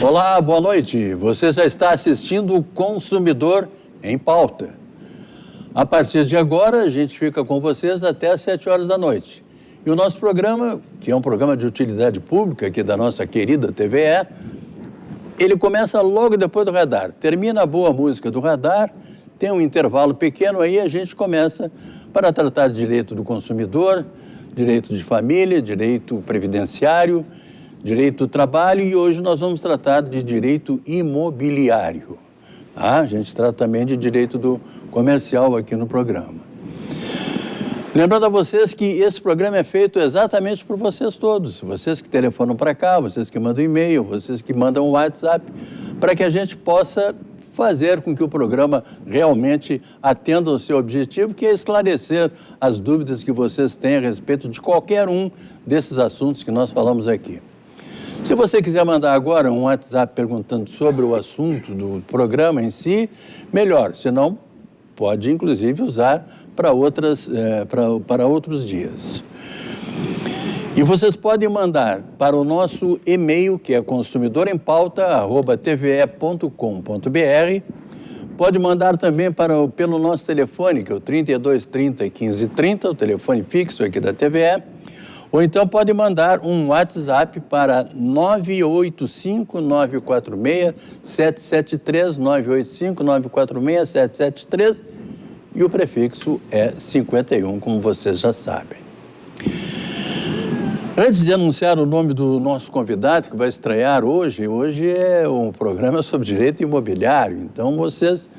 Olá, boa noite. Você já está assistindo o Consumidor em Pauta. A partir de agora, a gente fica com vocês até às 7 horas da noite. E o nosso programa, que é um programa de utilidade pública aqui da nossa querida TVE, ele começa logo depois do radar. Termina a boa música do radar, tem um intervalo pequeno, aí a gente começa para tratar de direito do consumidor, direito de família, direito previdenciário, direito do trabalho, e hoje nós vamos tratar de direito imobiliário. A gente trata também de direito do comercial aqui no programa. Lembrando a vocês que esse programa é feito exatamente por vocês todos, vocês que telefonam para cá, vocês que mandam e-mail, vocês que mandam WhatsApp, para que a gente possa fazer com que o programa realmente atenda ao seu objetivo, que é esclarecer as dúvidas que vocês têm a respeito de qualquer um desses assuntos que nós falamos aqui. Se você quiser mandar agora um WhatsApp perguntando sobre o assunto do programa em si, melhor, senão pode inclusive usar para outros dias. E vocês podem mandar para o nosso e-mail, que é consumidorempauta@tve.com.br. Pode mandar também pelo nosso telefone, que é o 3230 1530, o telefone fixo aqui da TVE. Ou então pode mandar um WhatsApp para 985-946-773, 985-946-773, e o prefixo é 51, como vocês já sabem. Antes de anunciar o nome do nosso convidado, que vai estrear hoje é um programa sobre direito imobiliário, então vocês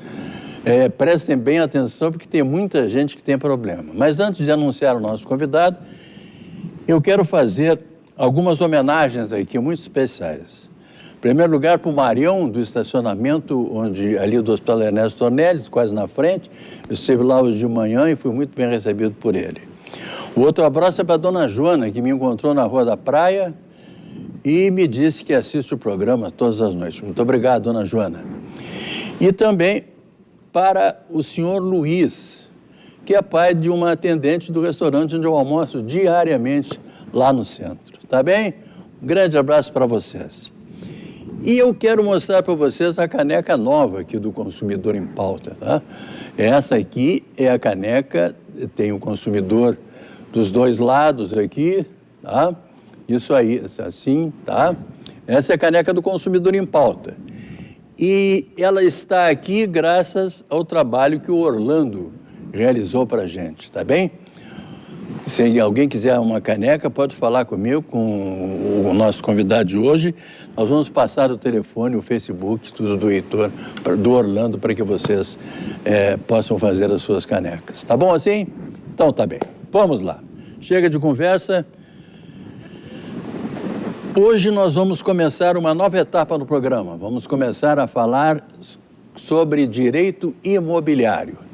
prestem bem atenção, porque tem muita gente que tem problema. Mas antes de anunciar o nosso convidado, eu quero fazer algumas homenagens aqui muito especiais. Em primeiro lugar, para o Marião, do estacionamento, ali do Hospital Ernesto Ornelis, quase na frente. Eu estive lá hoje de manhã e fui muito bem recebido por ele. O outro abraço é para a dona Joana, que me encontrou na Rua da Praia e me disse que assiste o programa todas as noites. Muito obrigado, dona Joana. E também para o senhor Luiz, que é pai de uma atendente do restaurante onde eu almoço diariamente lá no centro. Tá bem? Um grande abraço para vocês. E eu quero mostrar para vocês a caneca nova aqui do Consumidor em Pauta, tá? Essa aqui é a caneca, tem o consumidor dos dois lados aqui, tá? Isso aí, assim, tá? Essa é a caneca do Consumidor em Pauta. E ela está aqui graças ao trabalho que o Orlando realizou para a gente, tá bem? Se alguém quiser uma caneca, pode falar comigo, com o nosso convidado de hoje. Nós vamos passar o telefone, o Facebook, tudo do Heitor, do Orlando, para que vocês possam fazer as suas canecas. Tá bom assim? Então tá bem. Vamos lá. Chega de conversa. Hoje nós vamos começar uma nova etapa no programa. Vamos começar a falar sobre direito imobiliário.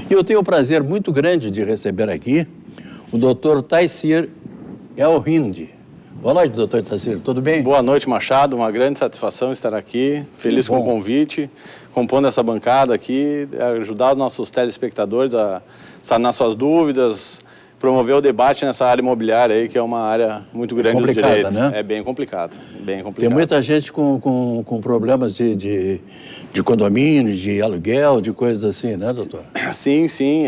E eu tenho o prazer muito grande de receber aqui o doutor Taysir El-Hindi. Boa noite, doutor Taysir, tudo bem? Boa noite, Machado, uma grande satisfação estar aqui, feliz com o convite, compondo essa bancada aqui, ajudar os nossos telespectadores a sanar suas dúvidas, promover o debate nessa área imobiliária aí, que é uma área muito grande do direito. Né? É bem complicado, bem complicado. Tem muita gente com problemas de condomínio, de aluguel, de coisas assim, né, doutor? Sim, sim.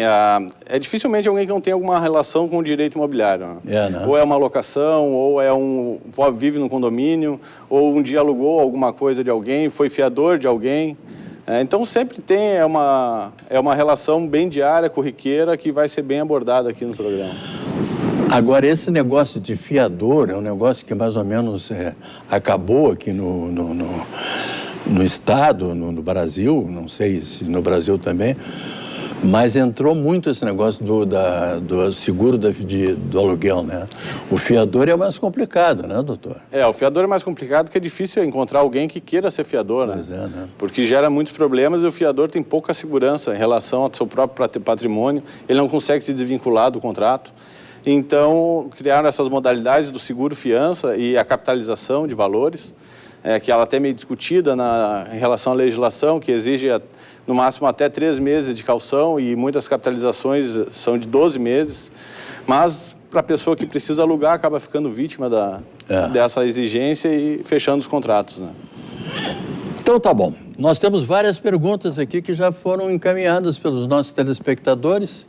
É dificilmente alguém que não tem alguma relação com o direito imobiliário. Né? Ou é uma locação, ou vive no condomínio, ou um dia alugou alguma coisa de alguém, foi fiador de alguém. Então sempre tem uma relação bem diária, corriqueira, que vai ser bem abordada aqui no programa. Agora, esse negócio de fiador é um negócio que mais ou menos acabou aqui no Estado, no Brasil, não sei se no Brasil também, mas entrou muito esse negócio do seguro do aluguel, né? O fiador é mais complicado, né, doutor? O fiador é mais complicado porque é difícil encontrar alguém que queira ser fiador, né? Pois é, né? Porque gera muitos problemas e o fiador tem pouca segurança em relação ao seu próprio patrimônio, ele não consegue se desvincular do contrato. Então, criaram essas modalidades do seguro-fiança e a capitalização de valores, que ela até meio discutida em relação à legislação, que exige no máximo até 3 meses de caução e muitas capitalizações são de 12 meses. Mas, para a pessoa que precisa alugar, acaba ficando vítima dessa exigência e fechando os contratos, né? Então tá bom. Nós temos várias perguntas aqui que já foram encaminhadas pelos nossos telespectadores.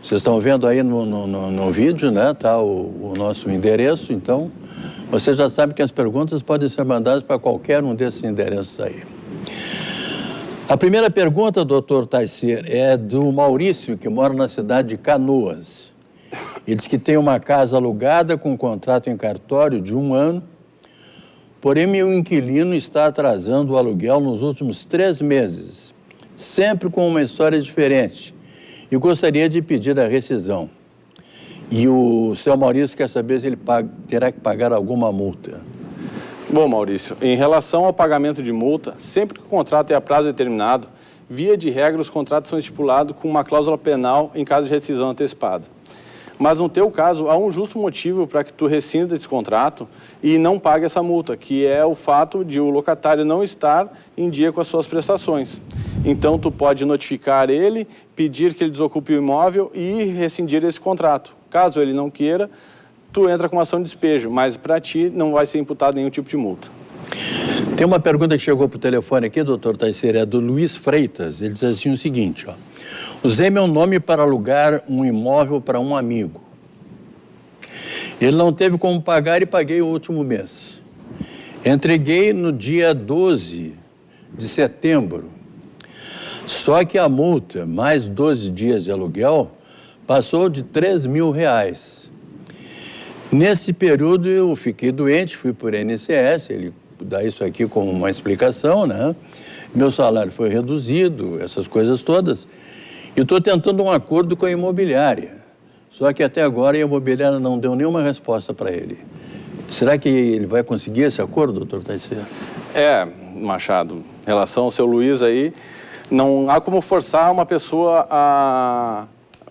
Vocês estão vendo aí no vídeo, né? Tá o nosso endereço. Então, você já sabe que as perguntas podem ser mandadas para qualquer um desses endereços aí. A primeira pergunta, doutor Taycer, é do Maurício, que mora na cidade de Canoas. Ele diz que tem uma casa alugada com contrato em cartório de 1 ano, porém meu inquilino está atrasando o aluguel nos últimos 3 meses, sempre com uma história diferente, e gostaria de pedir a rescisão. E o seu Maurício quer saber se ele terá que pagar alguma multa. Bom, Maurício, em relação ao pagamento de multa, sempre que o contrato é a prazo determinado, via de regra os contratos são estipulados com uma cláusula penal em caso de rescisão antecipada. Mas no teu caso, há um justo motivo para que tu rescinda esse contrato e não pague essa multa, que é o fato de o locatário não estar em dia com as suas prestações. Então, tu pode notificar ele, pedir que ele desocupe o imóvel e rescindir esse contrato. Caso ele não queira, tu entra com uma ação de despejo, mas para ti não vai ser imputado nenhum tipo de multa. Tem uma pergunta que chegou para o telefone aqui, doutor Taycer, é do Luiz Freitas. Ele diz assim o seguinte, ó. Usei meu nome para alugar um imóvel para um amigo. Ele não teve como pagar e paguei o último mês. Entreguei no dia 12 de setembro. Só que a multa, mais 12 dias de aluguel, passou de R$3.000. Nesse período eu fiquei doente, fui por INSS, ele dá isso aqui como uma explicação, né? Meu salário foi reduzido, essas coisas todas. E estou tentando um acordo com a imobiliária. Só que até agora a imobiliária não deu nenhuma resposta para ele. Será que ele vai conseguir esse acordo, doutor Taycer? Machado, em relação ao seu Luiz aí, não há como forçar uma pessoa a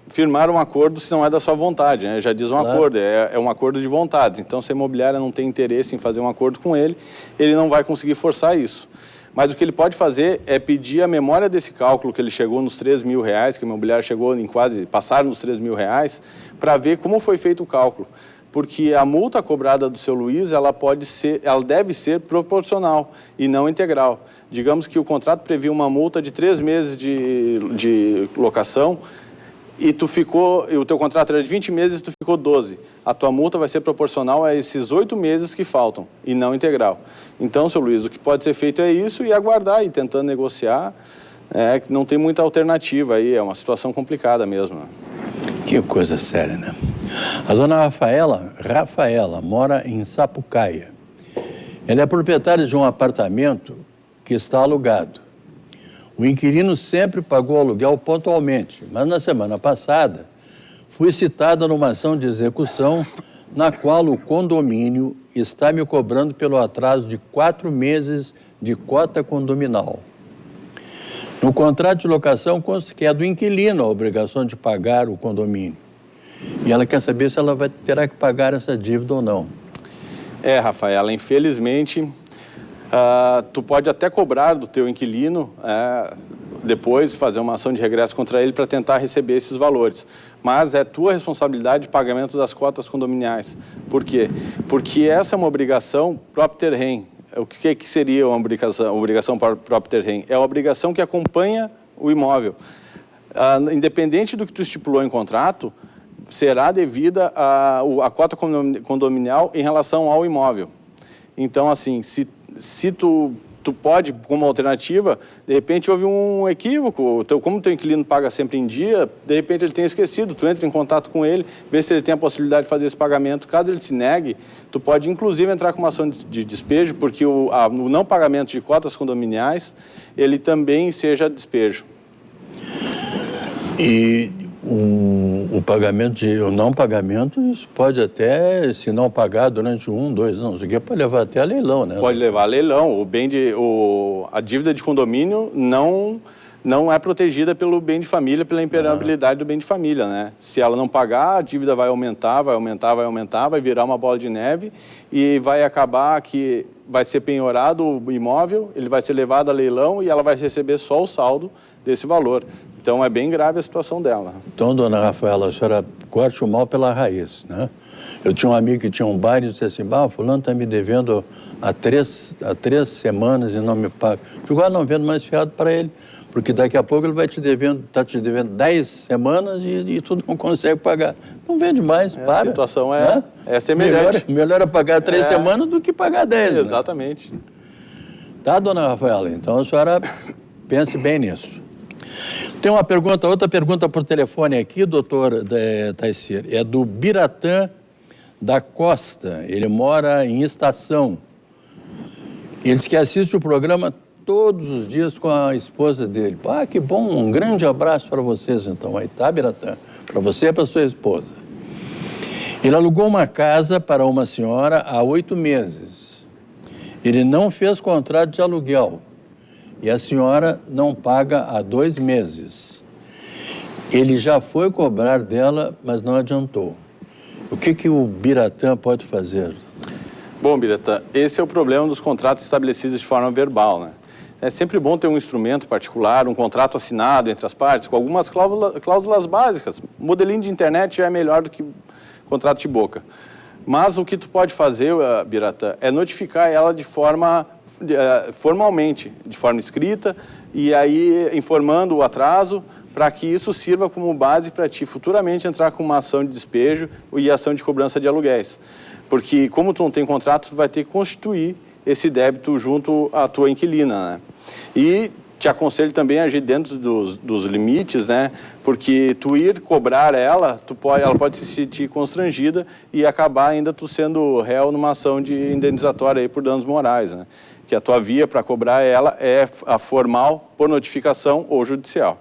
firmar um acordo se não é da sua vontade, né? Já diz um acordo, é um acordo de vontades. Então, se a imobiliária não tem interesse em fazer um acordo com ele, ele não vai conseguir forçar isso. Mas o que ele pode fazer é pedir a memória desse cálculo que ele chegou nos R$3.000, que a imobiliária chegou em passar nos R$3.000, para ver como foi feito o cálculo. Porque a multa cobrada do seu Luiz, ela deve ser proporcional e não integral. Digamos que o contrato previa uma multa de 3 meses de locação, e o teu contrato era de 20 meses e tu ficou 12. A tua multa vai ser proporcional a esses 8 meses que faltam, e não integral. Então, seu Luiz, o que pode ser feito é isso e aguardar, e tentando negociar, que não tem muita alternativa aí, é uma situação complicada mesmo. Né? Que coisa séria, né? A dona Rafaela mora em Sapucaia. Ela é proprietária de um apartamento que está alugado. O inquilino sempre pagou aluguel pontualmente, mas na semana passada fui citada numa ação de execução na qual o condomínio está me cobrando pelo atraso de 4 meses de cota condominal. No contrato de locação consta que é do inquilino a obrigação de pagar o condomínio. E ela quer saber se ela terá que pagar essa dívida ou não. Rafaela, infelizmente... tu pode até cobrar do teu inquilino, depois fazer uma ação de regresso contra ele para tentar receber esses valores. Mas é tua responsabilidade de pagamento das cotas condominiais. Por quê? Porque essa é uma obrigação propter rem. O que seria uma obrigação propter rem? É a obrigação que acompanha o imóvel. Independente do que tu estipulou em contrato, será devida a cota condominial em relação ao imóvel. Então, assim, se tu pode, como alternativa, de repente houve um equívoco, como o teu inquilino paga sempre em dia, de repente ele tem esquecido, tu entra em contato com ele, vê se ele tem a possibilidade de fazer esse pagamento. Caso ele se negue, tu pode inclusive entrar com uma ação de despejo, porque o não pagamento de cotas condominiais, ele também seja despejo. E o não pagamento, isso pode até, se não pagar durante 1, 2 anos, isso aqui pode levar até a leilão, né? Pode levar a leilão. A dívida de condomínio não não é protegida pelo bem de família, pela impermeabilidade do bem de família, né? Se ela não pagar, a dívida vai aumentar, vai virar uma bola de neve e vai acabar que vai ser penhorado o imóvel, ele vai ser levado a leilão e ela vai receber só o saldo desse valor. Então, é bem grave a situação dela. Então, dona Rafaela, a senhora corte o mal pela raiz, né? Eu tinha um amigo que tinha um bar e disse assim, fulano está me devendo há três semanas e não me paga. Eu digo, não vendo mais fiado para ele, porque daqui a pouco ele vai te devendo 10 semanas e tu não consegue pagar. Não vende mais, para. A situação é semelhante. Melhor é pagar 3 semanas do que pagar 10. Exatamente. Né? Tá, dona Rafaela? Então a senhora pense bem nisso. Tem outra pergunta por telefone aqui, doutor Taicir, é do Biratã da Costa. Ele mora em Estação. Ele diz que assiste o programa todos os dias com a esposa dele. Que bom, um grande abraço para vocês, então. Aí tá, Biratã? Para você e para sua esposa. Ele alugou uma casa para uma senhora há 8 meses. Ele não fez contrato de aluguel. E a senhora não paga há 2 meses. Ele já foi cobrar dela, mas não adiantou. O que o Biratã pode fazer? Bom, Biratã, esse é o problema dos contratos estabelecidos de forma verbal, né? É sempre bom ter um instrumento particular, um contrato assinado entre as partes, com algumas cláusulas básicas. O modelinho de internet já é melhor do que contrato de boca. Mas o que tu pode fazer, Biratã, é notificar ela de forma formalmente, de forma escrita, e aí informando o atraso, para que isso sirva como base para ti futuramente entrar com uma ação de despejo e ação de cobrança de aluguéis. Porque como tu não tem contrato, tu vai ter que constituir esse débito junto à tua inquilina, né? E te aconselho também a agir dentro dos limites, né? Porque tu ir cobrar ela, ela pode se sentir constrangida e acabar ainda tu sendo réu numa ação de indenizatória aí por danos morais, né? Que a tua via para cobrar ela é a formal, por notificação ou judicial.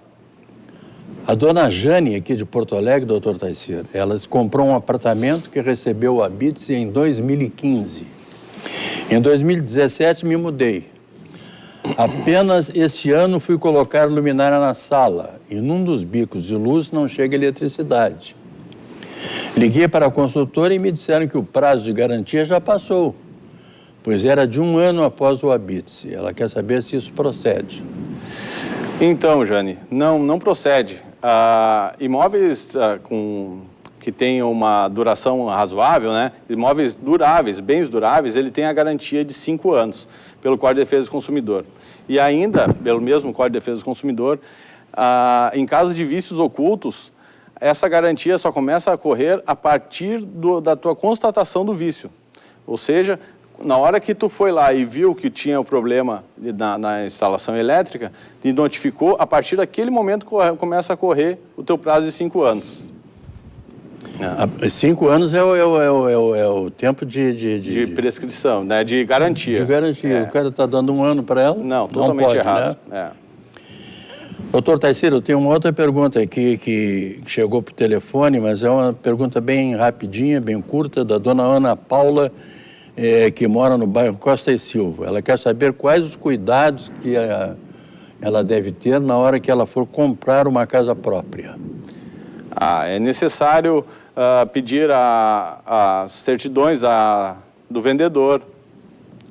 A dona Jane, aqui de Porto Alegre, doutor Taicir, ela comprou um apartamento que recebeu o habite-se em 2015. Em 2017 me mudei. Apenas este ano fui colocar luminária na sala e num dos bicos de luz não chega eletricidade. Liguei para a consultora e me disseram que o prazo de garantia já passou, pois era de 1 ano após o habite-se. Ela quer saber se isso procede. Então, Jane, não procede. Imóveis que tenham uma duração razoável, né? Imóveis duráveis, bens duráveis, ele tem a garantia de 5 anos pelo Código de Defesa do Consumidor. E ainda, pelo mesmo Código de Defesa do Consumidor, em caso de vícios ocultos, essa garantia só começa a correr a partir da tua constatação do vício. Ou seja, na hora que tu foi lá e viu que tinha o problema na instalação elétrica, te notificou, a partir daquele momento começa a correr o teu prazo de 5 anos. 5 anos é o tempo de prescrição, né? De garantia. De garantia. O cara está dando 1 ano para ela? Não, totalmente pode, errado. Né? Doutor Taicir, eu tenho uma outra pergunta aqui que chegou por telefone, mas é uma pergunta bem rapidinha, bem curta, da dona Ana Paula, que mora no bairro Costa e Silva. Ela quer saber quais os cuidados que ela deve ter na hora que ela for comprar uma casa própria. É necessário pedir as certidões do vendedor.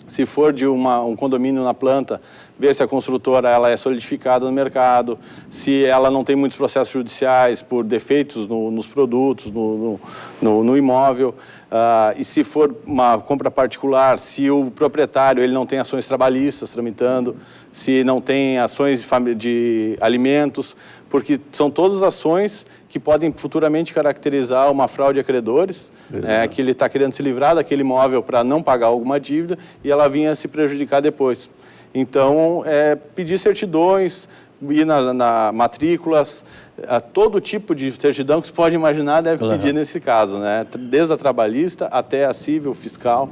Se for de um condomínio na planta, ver se a construtora ela é solidificada no mercado, se ela não tem muitos processos judiciais por defeitos nos produtos, no imóvel. E se for uma compra particular, se o proprietário ele não tem ações trabalhistas tramitando, se não tem ações de alimentos, porque são todas ações que podem futuramente caracterizar uma fraude a credores, que ele está querendo se livrar daquele imóvel para não pagar alguma dívida e ela vinha se prejudicar depois. Então, pedir certidões, ir na matrículas, todo tipo de certidão que você pode imaginar deve pedir nesse caso, né? Desde a trabalhista até a civil, fiscal.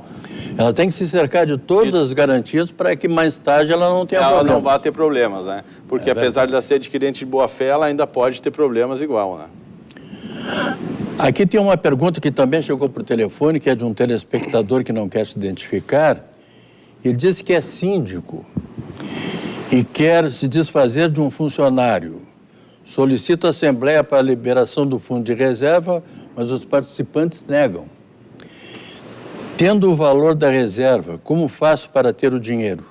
Ela tem que se cercar de todas as garantias para que mais tarde ela não tenha problemas. Ela não vai ter problemas, né? Porque apesar de ela ser adquirente de boa fé, ela ainda pode ter problemas igual, né? Aqui tem uma pergunta que também chegou por telefone, que é de um telespectador que não quer se identificar. Ele disse que é síndico e quer se desfazer de um funcionário, solicita a Assembleia para a liberação do fundo de reserva, mas os participantes negam. Tendo o valor da reserva, como faço para ter o dinheiro?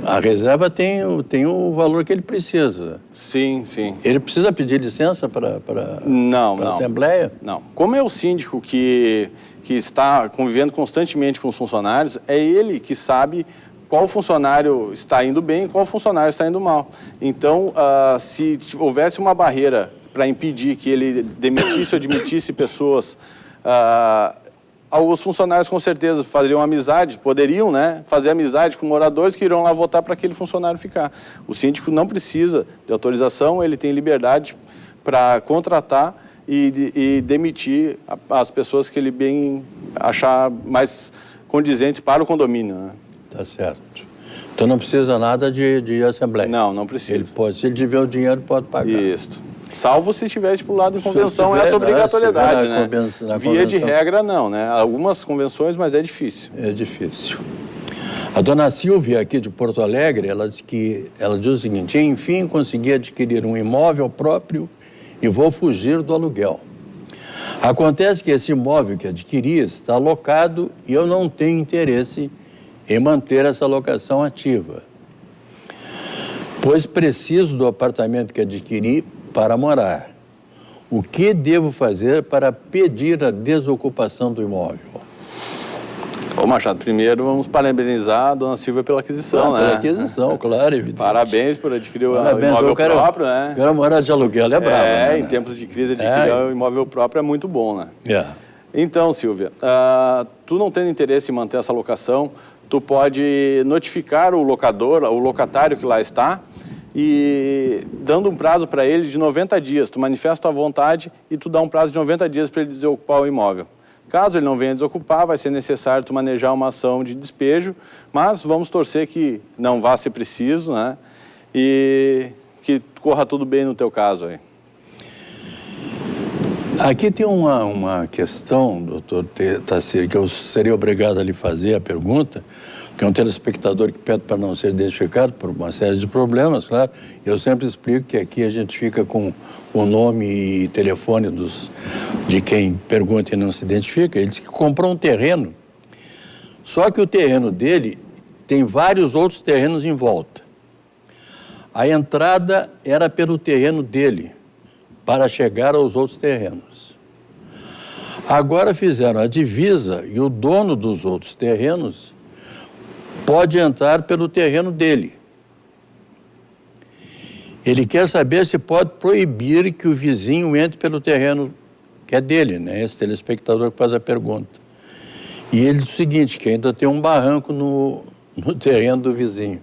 A reserva tem o valor que ele precisa. Sim, sim. Ele precisa pedir licença para a Assembleia? Não. Como é o síndico que está convivendo constantemente com os funcionários, é ele que sabe qual funcionário está indo bem e qual funcionário está indo mal. Então, se houvesse uma barreira para impedir que ele demitisse ou admitisse pessoas, alguns funcionários com certeza fariam amizade, poderiam, né, fazer amizade com moradores que irão lá votar para aquele funcionário ficar. O síndico não precisa de autorização, ele tem liberdade para contratar e demitir as pessoas que ele bem achar mais condizentes para o condomínio, né? Tá certo. Então não precisa nada de Assembleia? Não precisa. Ele pode, se ele tiver o dinheiro, pode pagar. Isso. Salvo se estiver estipulado em convenção essa obrigatoriedade, né? Via de regra, não, né? Algumas convenções, mas é difícil. É difícil. A dona Silvia, aqui de Porto Alegre, ela diz o seguinte: enfim, consegui adquirir um imóvel próprio e vou fugir do aluguel. Acontece que esse imóvel que adquiri está alocado e eu não tenho interesse em manter essa locação ativa, pois preciso do apartamento que adquiri para morar. O que devo fazer para pedir a desocupação do imóvel? Ô Machado, primeiro vamos parabenizar a dona Silvia pela aquisição, né? Pela aquisição, claro, evidente. Parabéns por adquirir o imóvel próprio, né? Quero morar de aluguel, é bravo. Né? Em tempos de crise, adquirir o imóvel próprio é muito bom, né? Então, Silvia, tu não tendo interesse em manter essa locação, tu pode notificar o locador, o locatário que lá está, e dando um prazo para ele de 90 dias. Tu manifesta a tua vontade e tu dá um prazo de 90 dias para ele desocupar o imóvel. Caso ele não venha desocupar, vai ser necessário tu manejar uma ação de despejo, mas vamos torcer que não vá ser preciso, né? E que corra tudo bem no teu caso aí. Aqui tem uma questão, doutor Tassir, que eu seria obrigado a lhe fazer a pergunta, que é um telespectador que pede para não ser identificado por uma série de problemas, claro. Eu sempre explico que aqui a gente fica com o nome e telefone de quem pergunta e não se identifica. Ele disse que comprou um terreno, só que o terreno dele tem vários outros terrenos em volta. A entrada era pelo terreno dele, para chegar aos outros terrenos. Agora fizeram a divisa e o dono dos outros terrenos pode entrar pelo terreno dele. Ele quer saber se pode proibir que o vizinho entre pelo terreno que é dele, né? Esse telespectador que faz a pergunta. E ele diz o seguinte, que ainda tem um barranco no terreno do vizinho.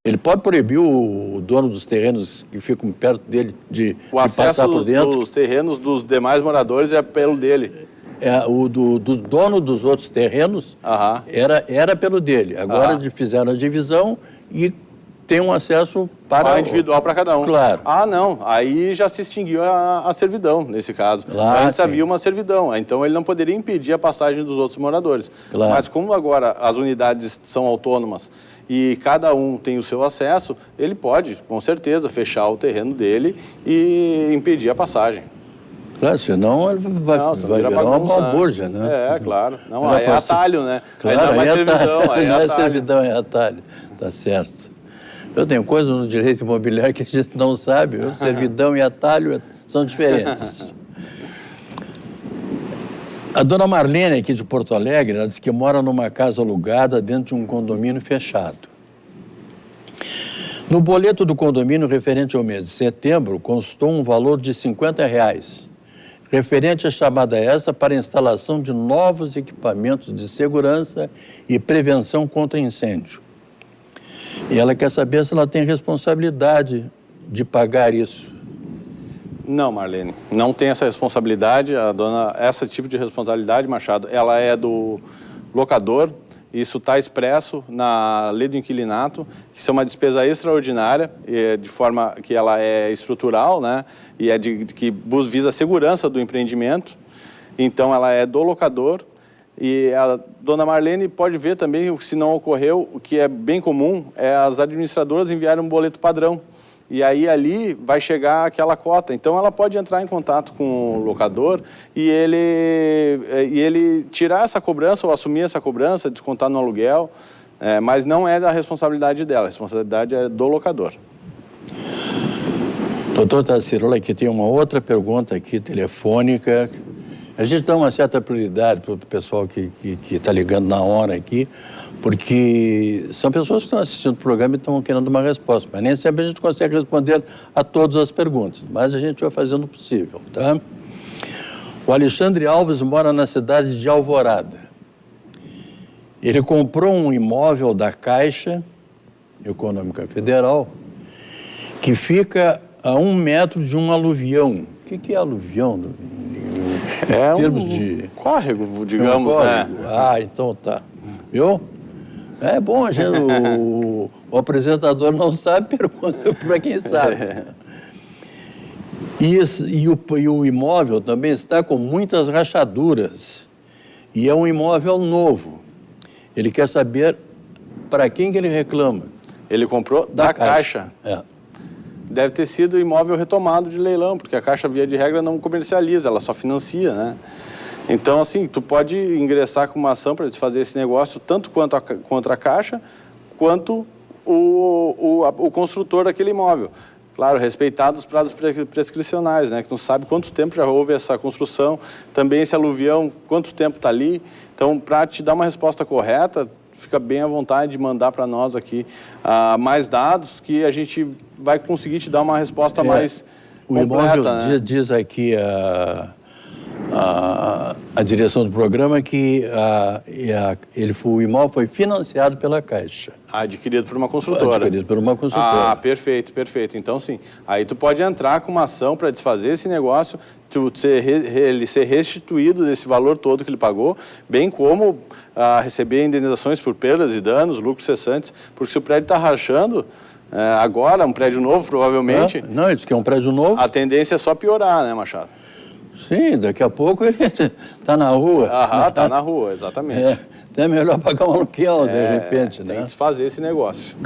Ele pode proibir o dono dos terrenos que ficam perto dele de passar por dentro? O acesso dos terrenos dos demais moradores é pelo dele. O do dono dos outros terrenos era pelo dele. Agora fizeram a divisão e tem um acesso para... individual para cada um. Claro. Não. Aí já se extinguiu a servidão, nesse caso. Antes havia uma servidão, então ele não poderia impedir a passagem dos outros moradores. Claro. Mas como agora as unidades são autônomas e cada um tem o seu acesso, ele pode, com certeza, fechar o terreno dele e impedir a passagem. Claro, senão ele vai virar uma balbúrdia, né? Claro. Não, aí é atalho, né? Claro, aí não é mais servidão, aí não é servidão, é atalho. Tá certo. Eu tenho coisas no direito imobiliário que a gente não sabe, viu? Servidão e atalho são diferentes. A dona Marlene, aqui de Porto Alegre, ela diz que mora numa casa alugada dentro de um condomínio fechado. No boleto do condomínio referente ao mês de setembro, constou um valor de R$50, referente à chamada essa para a instalação de novos equipamentos de segurança e prevenção contra incêndio. E ela quer saber se ela tem responsabilidade de pagar isso. Não, Marlene, não tem essa responsabilidade. Esse tipo de responsabilidade, Machado, ela é do locador. Isso está expresso na lei do inquilinato, que isso é uma despesa extraordinária, de forma que ela é estrutural, né? E que visa a segurança do empreendimento. Então, ela é do locador E a dona Marlene pode ver também, se não ocorreu, o que é bem comum, é as administradoras enviarem um boleto padrão. E aí ali vai chegar aquela cota. Então ela pode entrar em contato com o locador e ele tirar essa cobrança ou assumir essa cobrança, descontar no aluguel, mas não é da responsabilidade dela, a responsabilidade é do locador. Doutor Tarsila, aqui tem uma outra pergunta aqui, telefônica. A gente dá uma certa prioridade para o pessoal que está ligando na hora aqui, porque são pessoas que estão assistindo o programa e estão querendo uma resposta, mas nem sempre a gente consegue responder a todas as perguntas, mas a gente vai fazendo o possível, tá? O Alexandre Alves mora na cidade de Alvorada. Ele comprou um imóvel da Caixa Econômica Federal que fica a 1 metro de um aluvião. O que é aluvião? É termos de córrego, digamos, né? Ah, então tá. Viu? É bom, a gente, o apresentador não sabe, pergunta para quem sabe. E o imóvel também está com muitas rachaduras. E é um imóvel novo. Ele quer saber para quem que ele reclama. Ele comprou da Caixa. É. Deve ter sido imóvel retomado de leilão, porque a Caixa, via de regra, não comercializa, ela só financia, né? Então, assim, tu pode ingressar com uma ação para desfazer esse negócio, tanto contra a Caixa, quanto o construtor daquele imóvel. Claro, respeitados os prazos prescricionais, né? Que tu não sabe quanto tempo já houve essa construção, também esse aluvião, quanto tempo está ali. Então, para te dar uma resposta correta, fica bem à vontade de mandar para nós aqui mais dados, que a gente vai conseguir te dar uma resposta mais completa. O imóvel, né? Diz aqui a direção do programa que o imóvel foi financiado pela Caixa. Adquirido por uma construtora. Adquirido por uma construtora. Ah, perfeito, perfeito. Então, sim. Aí tu pode entrar com uma ação para desfazer esse negócio, ele ser restituído desse valor todo que ele pagou, bem como receber indenizações por perdas e danos, lucros cessantes, porque se o prédio está rachando, agora, um prédio novo, provavelmente... Não, ele disse que é um prédio novo. A tendência é só piorar, né, Machado? Sim, daqui a pouco ele está na rua. Está na rua, exatamente. Até é melhor pagar um aluguel, de repente, né? Tem que desfazer esse negócio.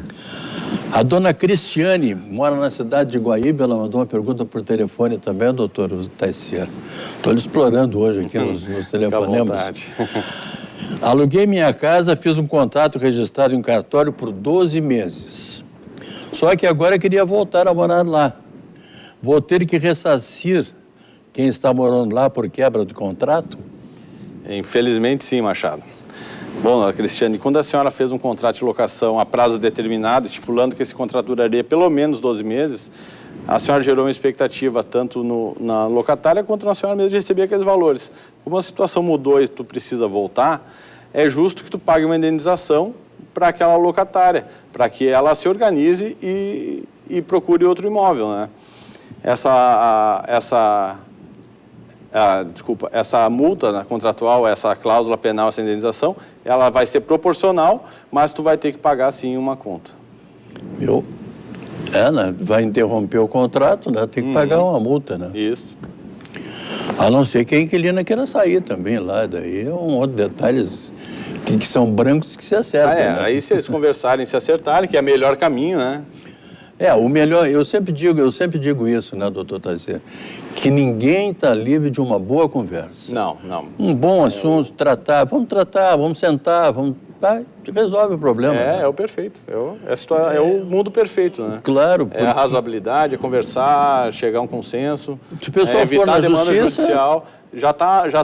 A dona Cristiane mora na cidade de Guaíba, ela mandou uma pergunta por telefone também, doutor Tarsila. Estou lhe explorando hoje aqui nos telefonemas. Aluguei minha casa, fiz um contrato registrado em cartório por 12 meses. Só que agora eu queria voltar a morar lá. Vou ter que ressarcir quem está morando lá por quebra do contrato? Infelizmente, sim, Machado. Bom, Cristiane, quando a senhora fez um contrato de locação a prazo determinado, estipulando que esse contrato duraria pelo menos 12 meses, a senhora gerou uma expectativa tanto na locatária quanto na senhora mesma de receber aqueles valores. Como a situação mudou e tu precisa voltar, é justo que tu pague uma indenização para aquela locatária, para que ela se organize e procure outro imóvel, né? Essa multa contratual, essa cláusula penal, essa indenização, ela vai ser proporcional, mas tu vai ter que pagar, sim, uma conta. Né? Vai interromper o contrato, né? Tem que pagar uma multa, né? Isso. A não ser que a inquilina queira sair também lá, daí é um outro detalhe que são brancos que se acertam. Né? Aí se eles conversarem, se acertarem, que é o melhor caminho, né? O melhor, eu sempre digo isso, né, doutor Tarsila, que ninguém está livre de uma boa conversa. Não. Um bom assunto, vamos sentar, resolve o problema. É o perfeito, é o mundo perfeito, né? Claro. É a razoabilidade, é conversar, chegar a um consenso, se o pessoal for na evitar a demanda justiça, judicial, já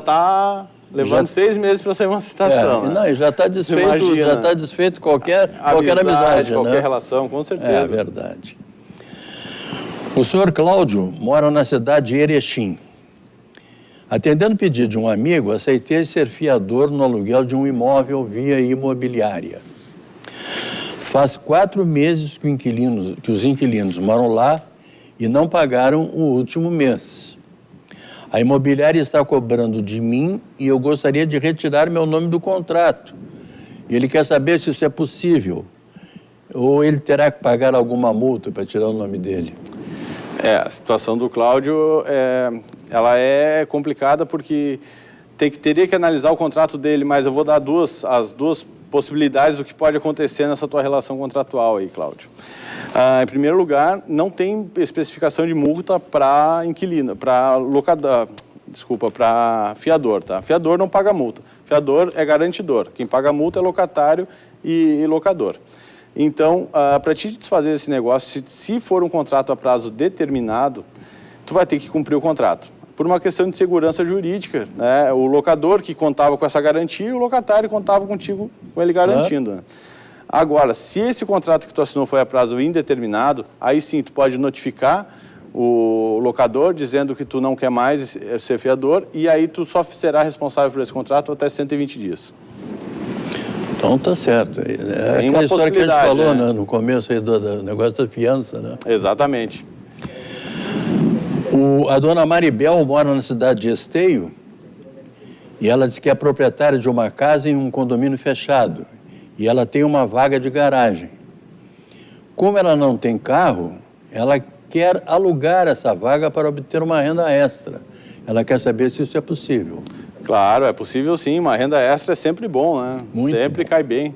tá levando 6 meses para sair uma citação. Né? Não, já está desfeito qualquer amizade, qualquer né? relação, com certeza. É verdade. O senhor Cláudio mora na cidade de Erechim. Atendendo o pedido de um amigo, aceitei ser fiador no aluguel de um imóvel via imobiliária. Faz 4 meses que os inquilinos moram lá e não pagaram o último mês. A imobiliária está cobrando de mim e eu gostaria de retirar meu nome do contrato. E ele quer saber se isso é possível. Ou ele terá que pagar alguma multa para tirar o nome dele. A situação do Cláudio, ela é complicada porque teria que analisar o contrato dele, mas eu vou dar as duas possibilidades do que pode acontecer nessa tua relação contratual aí, Cláudio. Em primeiro lugar, não tem especificação de multa para inquilino, para locador, desculpa, para fiador, tá? Fiador não paga multa. Fiador é garantidor. Quem paga multa é locatário e locador. Então, para te desfazer esse negócio, se for um contrato a prazo determinado, tu vai ter que cumprir o contrato. Por uma questão de segurança jurídica, né? O locador que contava com essa garantia, o locatário contava contigo com ele garantindo. Né? Agora, se esse contrato que tu assinou foi a prazo indeterminado, aí sim tu pode notificar o locador dizendo que tu não quer mais ser fiador e aí tu só será responsável por esse contrato até 120 dias. Então tá certo. É aquela história que a gente falou, né? No começo aí do negócio da fiança, né? Exatamente. A dona Maribel mora na cidade de Esteio e ela diz que é proprietária de uma casa em um condomínio fechado e ela tem uma vaga de garagem. Como ela não tem carro, ela quer alugar essa vaga para obter uma renda extra. Ela quer saber se isso é possível. Claro, é possível sim. Uma renda extra é sempre bom, né? Muito sempre bom. Cai bem.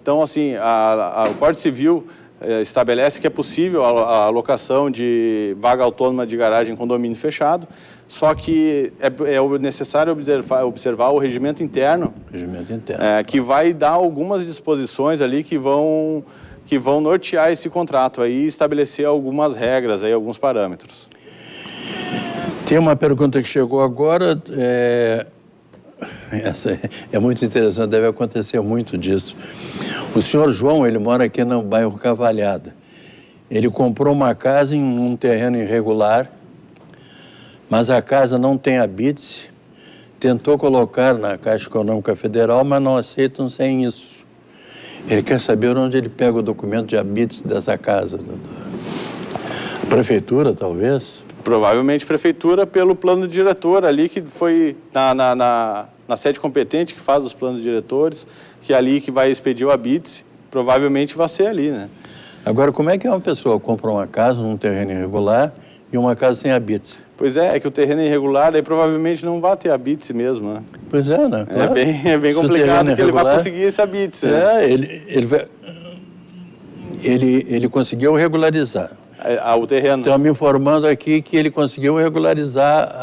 Então, assim, o Código Civil estabelece que é possível a alocação de vaga autônoma de garagem em condomínio fechado, só que é necessário observar o regimento interno, que vai dar algumas disposições ali que vão nortear esse contrato aí e estabelecer algumas regras, aí, alguns parâmetros. Tem uma pergunta que chegou agora, essa é muito interessante, deve acontecer muito disso. O senhor João, ele mora aqui no bairro Cavalhada. Ele comprou uma casa em um terreno irregular, mas a casa não tem habite, tentou colocar na Caixa Econômica Federal, mas não aceitam sem isso. Ele quer saber onde ele pega o documento de habites dessa casa. Prefeitura, talvez? Provavelmente prefeitura pelo plano diretor ali, que foi na sede competente que faz os planos diretores, que é ali que vai expedir o habite, provavelmente vai ser ali, né? Agora, como é que uma pessoa compra uma casa num terreno irregular e uma casa sem habite? Pois é que o terreno é irregular, aí provavelmente não vai ter habite mesmo, né? Pois é, né? Claro. É bem complicado que ele vai conseguir esse habite, né? Ele conseguiu regularizar. O terreno. Estão me informando aqui que ele conseguiu regularizar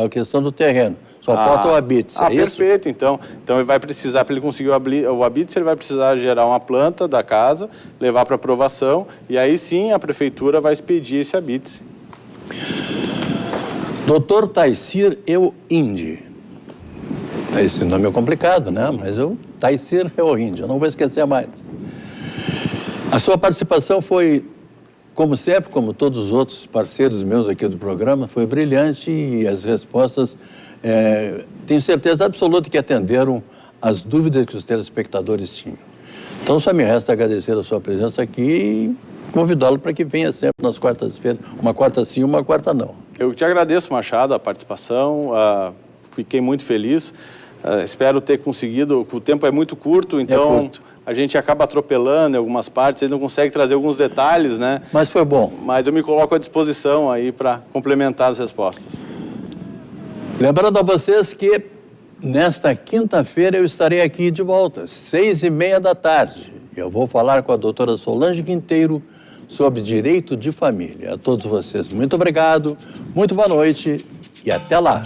a questão do terreno. Só falta o habite, é isso? Perfeito. Então ele vai precisar, para ele conseguir o habite, ele vai precisar gerar uma planta da casa, levar para aprovação, e aí sim a prefeitura vai expedir esse habite. Dr. Taicir Euinde. Esse nome é complicado, né? Mas Taicir Euinde, eu não vou esquecer mais. A sua participação foi, como sempre, como todos os outros parceiros meus aqui do programa, foi brilhante e as respostas, tenho certeza absoluta que atenderam as dúvidas que os telespectadores tinham. Então, só me resta agradecer a sua presença aqui e convidá-lo para que venha sempre nas quartas-feiras, uma quarta sim, uma quarta não. Eu te agradeço, Machado, a participação, fiquei muito feliz, espero ter conseguido, o tempo é muito curto, então... A gente acaba atropelando em algumas partes, ele não consegue trazer alguns detalhes, né? Mas foi bom. Mas eu me coloco à disposição aí para complementar as respostas. Lembrando a vocês que nesta quinta-feira eu estarei aqui de volta, 6h30 da tarde. Eu vou falar com a doutora Solange Quinteiro sobre direito de família. A todos vocês, muito obrigado, muito boa noite e até lá.